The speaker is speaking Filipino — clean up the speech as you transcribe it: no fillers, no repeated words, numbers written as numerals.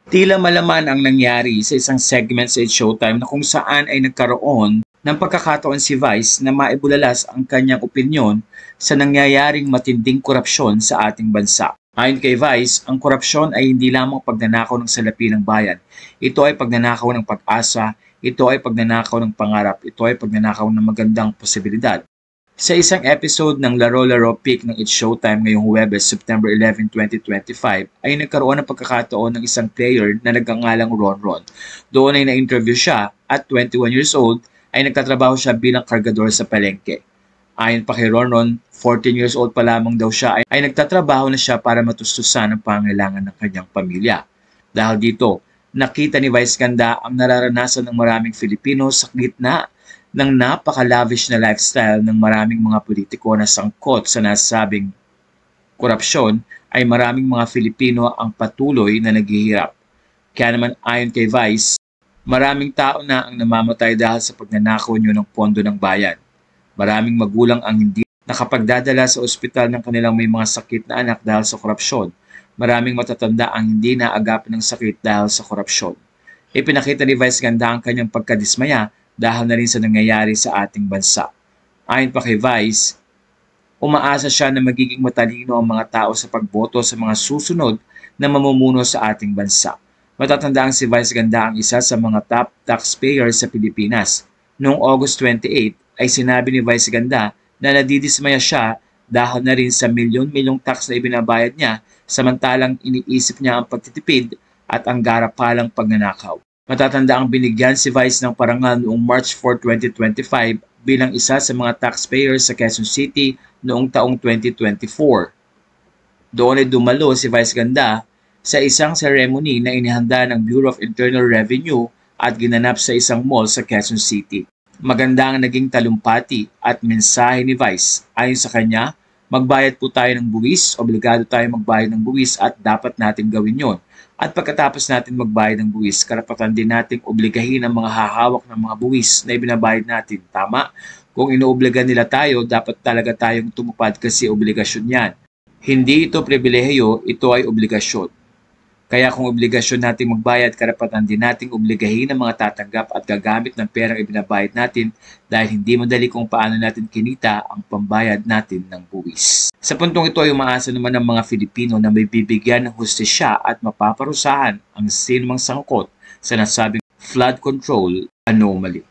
Tila malaman ang nangyari sa isang segment sa It's Showtime na kung saan ay nagkaroon ng pagkakataon si Vice na maibulalas ang kanyang opinyon sa nangyayaring matinding korupsyon sa ating bansa. Ayon kay Vice, ang korupsyon ay hindi lamang pagnanakaw ng salapi ng bayan. Ito ay pagnanakaw ng pag-asa, ito ay pagnanakaw ng pangarap, ito ay pagnanakaw ng magandang posibilidad. Sa isang episode ng Laro-Laro Pick ng It's Showtime ngayong Huwebes, September 11, 2025, ay nagkaroon ng pagkakataon ng isang player na nagngangalang Ronron. Doon ay na-interview siya at 21 years old ay nagtatrabaho siya bilang kargador sa palengke. Ayon pa kay Ronron, 14 years old pa lamang daw siya ay nagtatrabaho na siya para matustusan ang pangailangan ng kanyang pamilya. Dahil dito, nakita ni Vice Ganda ang nararanasan ng maraming Filipino sa gitna ng napaka-lavish na lifestyle ng maraming mga politiko na sangkot sa nasabing korupsyon ay maraming mga Filipino ang patuloy na naghihirap. Kaya naman ayon kay Vice, maraming tao na ang namamatay dahil sa pagnanakaw nyo ng pondo ng bayan. Maraming magulang ang hindi nakapagdadala sa ospital ng kanilang may mga sakit na anak dahil sa korupsyon. Maraming matatanda ang hindi naagapan ng sakit dahil sa korupsyon. Ipinakita ni Vice Ganda ang kanyang pagkadismaya dahil na rin sa nangyayari sa ating bansa. Ayon pa kay Vice, umaasa siya na magiging matalino ang mga tao sa pagboto sa mga susunod na mamumuno sa ating bansa. Matatandaan si Vice Ganda ang isa sa mga top taxpayers sa Pilipinas. Noong August 28 ay sinabi ni Vice Ganda na nadidismaya siya dahil na rin sa milyon-milyong tax na ibinabayad niya samantalang iniisip niya ang pagtitipid at ang garapalang pagnanakaw. Matatanda ang binigyan si Vice ng parangal noong March 4, 2025 bilang isa sa mga taxpayers sa Quezon City noong taong 2024. Doon ay dumalo si Vice Ganda sa isang ceremony na inihanda ng Bureau of Internal Revenue at ginanap sa isang mall sa Quezon City. Maganda ang naging talumpati at mensahe ni Vice. Ayon sa kanya, magbayad po tayo ng buwis, obligado tayo magbayad ng buwis at dapat natin gawin yon. At pagkatapos natin magbayad ng buwis, karapatan din nating obligahin ang mga hahawak ng mga buwis na ibinabayad natin. Tama? Kung inuobligan nila tayo, dapat talaga tayong tumupad kasi obligasyon yan. Hindi ito pribilehiyo, ito ay obligasyon. Kaya kung obligasyon nating magbayad, karapatan din nating obligahin ang mga tatanggap at gagamit ng perang ibinabayad natin dahil hindi madali kung paano natin kinita ang pambayad natin ng buwis. Sa puntong ito ay umaasa naman ng mga Filipino na may bibigyan ng hustisya at mapaparusahan ang sinumang sangkot sa nasabing flood control anomaly.